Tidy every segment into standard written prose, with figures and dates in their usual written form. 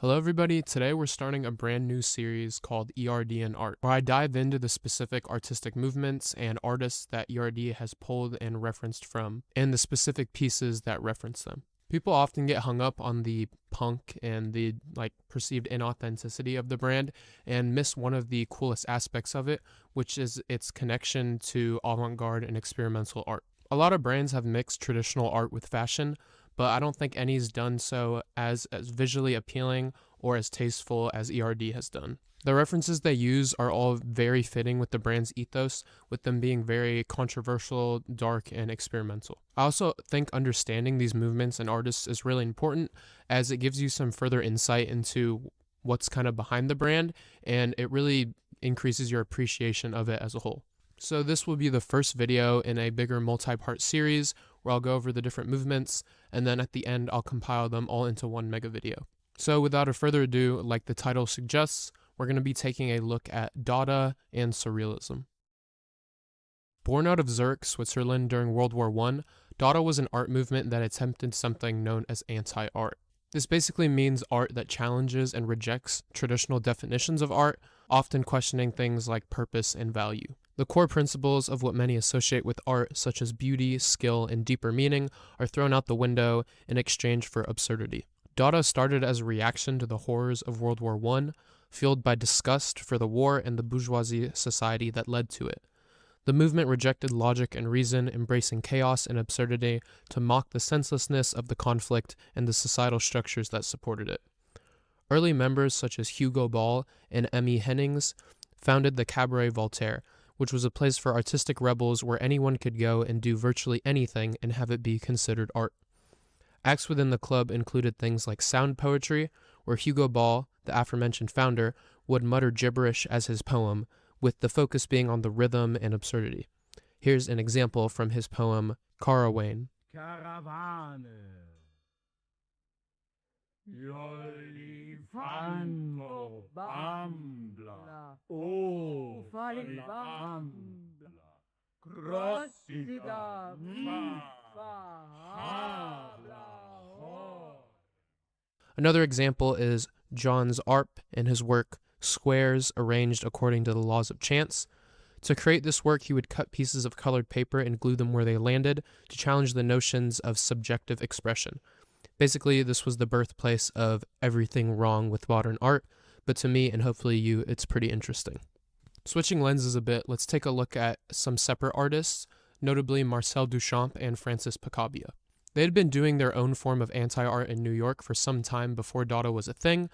Hello everybody, today we're starting a brand new series called ERD and Art, where I dive into the specific artistic movements and artists that ERD has pulled and referenced from, and the specific pieces that reference them. People often get hung up on the punk and the perceived inauthenticity of the brand and miss one of the coolest aspects of it, which is its connection to avant-garde and experimental art. A lot of brands have mixed traditional art with fashion, but I don't think any's done so as visually appealing or as tasteful as ERD has done. The references they use are all very fitting with the brand's ethos, with them being very controversial, dark, and experimental. I also think understanding these movements and artists is really important, as it gives you some further insight into what's kind of behind the brand, and it really increases your appreciation of it as a whole. So this will be the first video in a bigger multi-part series where I'll go over the different movements, and then at the end I'll compile them all into one mega video. So without a further ado, like the title suggests, we're going to be taking a look at Dada and Surrealism. Born out of Zürich, Switzerland during World War I, Dada was an art movement that attempted something known as anti-art. This basically means art that challenges and rejects traditional definitions of art, often questioning things like purpose and value. The core principles of what many associate with art, such as beauty, skill, and deeper meaning, are thrown out the window in exchange for absurdity. Dada started as a reaction to the horrors of World War I, fueled by disgust for the war and the bourgeoisie society that led to it. The movement rejected logic and reason, embracing chaos and absurdity to mock the senselessness of the conflict and the societal structures that supported it. Early members such as Hugo Ball and Emmy Hennings founded the Cabaret Voltaire, which was a place for artistic rebels where anyone could go and do virtually anything and have it be considered art. Acts within the club included things like sound poetry, where Hugo Ball, the aforementioned founder, would mutter gibberish as his poem, with the focus being on the rhythm and absurdity. Here's an example from his poem, Caravane. Caravane. L'olifano bambla, oh, falibambla, crossida, Another example is John's Arp in his work Squares Arranged According to the Laws of Chance. To create this work, he would cut pieces of colored paper and glue them where they landed to challenge the notions of subjective expression. Basically, this was the birthplace of everything wrong with modern art, but to me, and hopefully you, it's pretty interesting. Switching lenses a bit, let's take a look at some separate artists, notably Marcel Duchamp and Francis Picabia. They had been doing their own form of anti-art in New York for some time before Dada was a thing,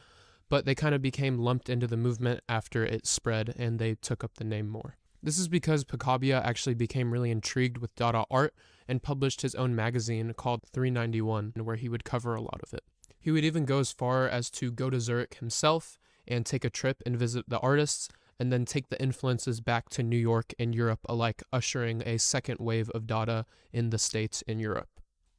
but they kind of became lumped into the movement after it spread and they took up the name more. This is because Picabia actually became really intrigued with Dada art and published his own magazine called 391, where he would cover a lot of it. He would even go as far as to go to Zurich himself and take a trip and visit the artists, and then take the influences back to New York and Europe alike, ushering a second wave of Dada in the States and Europe.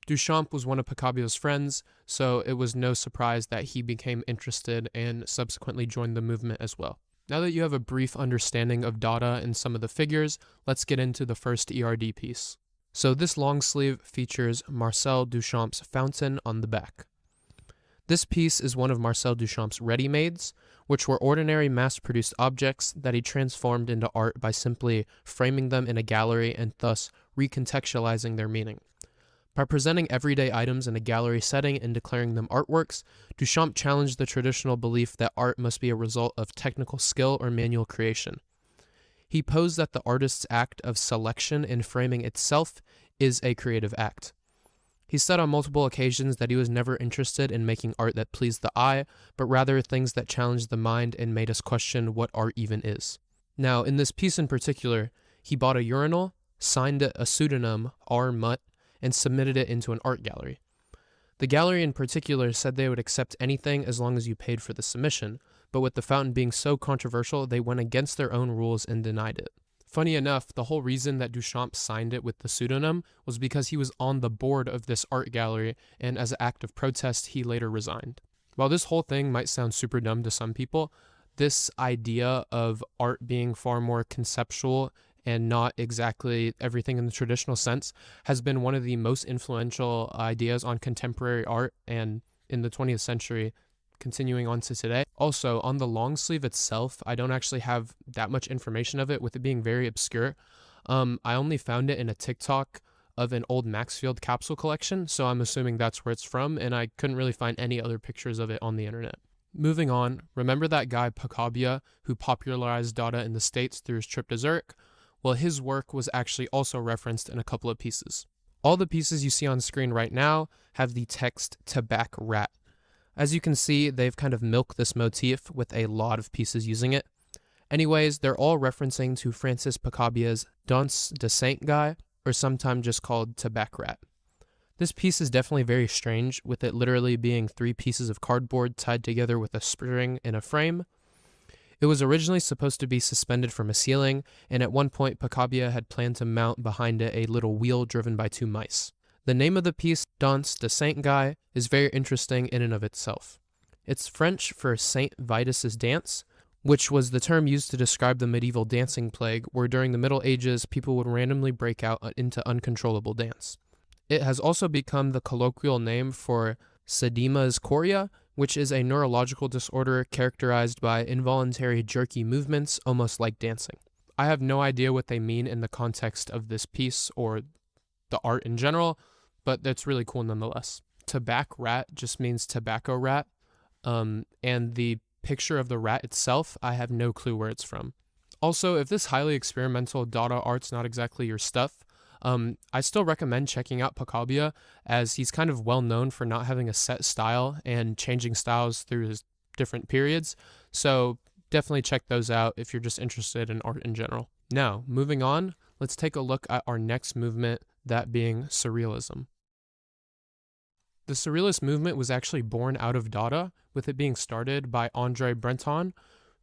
Duchamp was one of Picabia's friends, so it was no surprise that he became interested and subsequently joined the movement as well. Now that you have a brief understanding of Dada and some of the figures, let's get into the first ERD piece. So this long sleeve features Marcel Duchamp's fountain on the back. This piece is one of Marcel Duchamp's readymades, which were ordinary mass-produced objects that he transformed into art by simply framing them in a gallery and thus recontextualizing their meaning. By presenting everyday items in a gallery setting and declaring them artworks, Duchamp challenged the traditional belief that art must be a result of technical skill or manual creation. He posed that the artist's act of selection in framing itself is a creative act. He said on multiple occasions that he was never interested in making art that pleased the eye, but rather things that challenged the mind and made us question what art even is. Now, in this piece in particular, he bought a urinal, signed it a pseudonym, R. Mutt, and submitted it into an art gallery. The gallery in particular said they would accept anything as long as you paid for the submission, but with the fountain being so controversial, they went against their own rules and denied it. Funny enough, the whole reason that Duchamp signed it with the pseudonym was because he was on the board of this art gallery, and as an act of protest, he later resigned. While this whole thing might sound super dumb to some people, this idea of art being far more conceptual and not exactly everything in the traditional sense has been one of the most influential ideas on contemporary art and in the 20th century continuing on to today. Also, on the long sleeve itself, I don't actually have that much information of it, with it being very obscure. I only found it in a TikTok of an old Maxfield capsule collection, so I'm assuming that's where it's from, and I couldn't really find any other pictures of it on the internet. Moving on, remember that guy Picabia who popularized Dada in the States through his trip to Zürich? Well, his work was actually also referenced in a couple of pieces. All the pieces you see on screen right now have the text "Tabac Rat." As you can see, they've kind of milked this motif with a lot of pieces using it. Anyways, they're all referencing to Francis Picabia's Danse de Saint guy, or sometimes just called Tabac Rat. This piece is definitely very strange, with it literally being 3 pieces of cardboard tied together with a string in a frame. It was originally supposed to be suspended from a ceiling, and at one point Picabia had planned to mount behind it a little wheel driven by 2 mice. The name of the piece, Danse de Saint guy, is very interesting in and of itself. It's French for Saint Vitus's dance, which was the term used to describe the medieval dancing plague, where during the Middle Ages people would randomly break out into uncontrollable dance. It has also become the colloquial name for Sedema's chorea, which is a neurological disorder characterized by involuntary jerky movements, almost like dancing. I have no idea what they mean in the context of this piece or the art in general, but that's really cool nonetheless. Tabac rat just means tobacco rat, and the picture of the rat itself, I have no clue where it's from. Also, if this highly experimental Dada art's not exactly your stuff, I still recommend checking out Picabia, as he's kind of well known for not having a set style and changing styles through his different periods, so definitely check those out if you're just interested in art in general. Now, moving on, let's take a look at our next movement, that being Surrealism. The Surrealist movement was actually born out of Dada, with it being started by André Breton,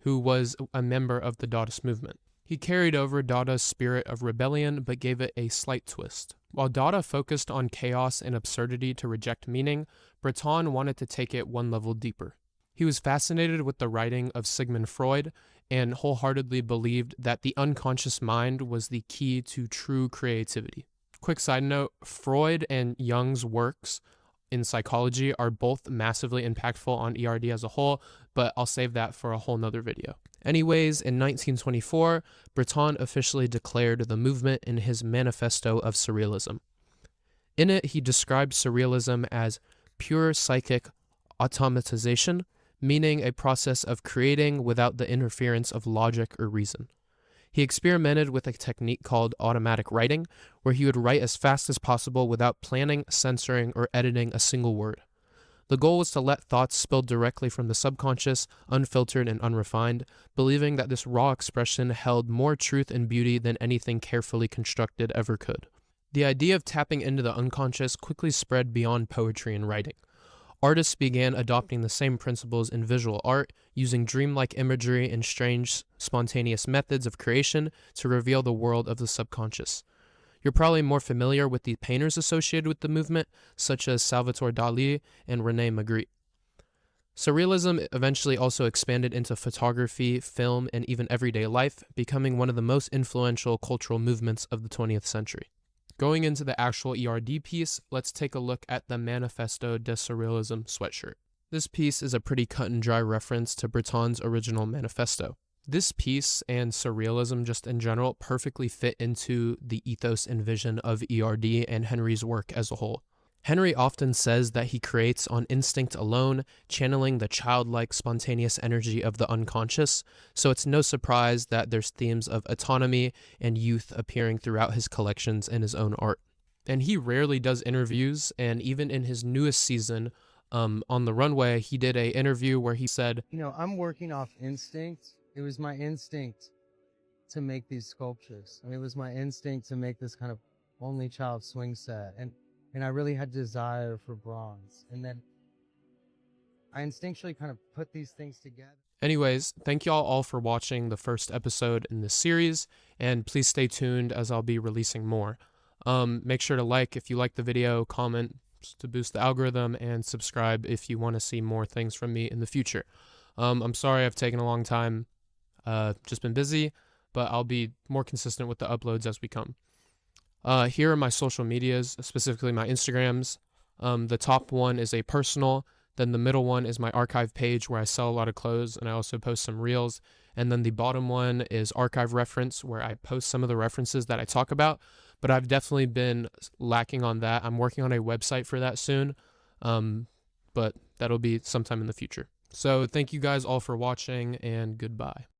who was a member of the Dadaist movement. He carried over Dada's spirit of rebellion, but gave it a slight twist. While Dada focused on chaos and absurdity to reject meaning, Breton wanted to take it one level deeper. He was fascinated with the writing of Sigmund Freud and wholeheartedly believed that the unconscious mind was the key to true creativity. Quick side note, Freud and Jung's works in psychology are both massively impactful on ERD as a whole, but I'll save that for a whole nother video. Anyways, in 1924, Breton officially declared the movement in his Manifesto of Surrealism. In it, he described Surrealism as pure psychic automatization, meaning a process of creating without the interference of logic or reason. He experimented with a technique called automatic writing, where he would write as fast as possible without planning, censoring, or editing a single word. The goal was to let thoughts spill directly from the subconscious, unfiltered and unrefined, believing that this raw expression held more truth and beauty than anything carefully constructed ever could. The idea of tapping into the unconscious quickly spread beyond poetry and writing. Artists began adopting the same principles in visual art, using dreamlike imagery and strange, spontaneous methods of creation to reveal the world of the subconscious. You're probably more familiar with the painters associated with the movement, such as Salvador Dalí and René Magritte. Surrealism eventually also expanded into photography, film, and even everyday life, becoming one of the most influential cultural movements of the 20th century. Going into the actual ERD piece, let's take a look at the Manifesto de Surrealism sweatshirt. This piece is a pretty cut and dry reference to Breton's original manifesto. This piece and Surrealism just in general perfectly fit into the ethos and vision of ERD and Henry's work as a whole. Henry often says that he creates on instinct alone, channeling the childlike, spontaneous energy of the unconscious, so it's no surprise that there's themes of autonomy and youth appearing throughout his collections and his own art. And he rarely does interviews, and even in his newest season, on the runway, he did an interview where he said, I'm working off instinct. It was my instinct to make these sculptures. It was my instinct to make this kind of only child swing set. And I really had desire for bronze. And then I instinctually kind of put these things together. Anyways, thank y'all all for watching the first episode in this series, and please stay tuned as I'll be releasing more. Make sure to like if you like the video, comment to boost the algorithm, and subscribe if you want to see more things from me in the future. I'm sorry I've taken a long time. Just been busy, but I'll be more consistent with the uploads as we come. Here are my social medias, specifically my Instagrams. The top one is a personal, Then the middle one is my archive page where I sell a lot of clothes and I also post some reels. And then the bottom one is archive reference, where I post some of the references that I talk about. But I've definitely been lacking on that. I'm working on a website for that soon, but that'll be sometime in the future. So thank you guys all for watching, and goodbye.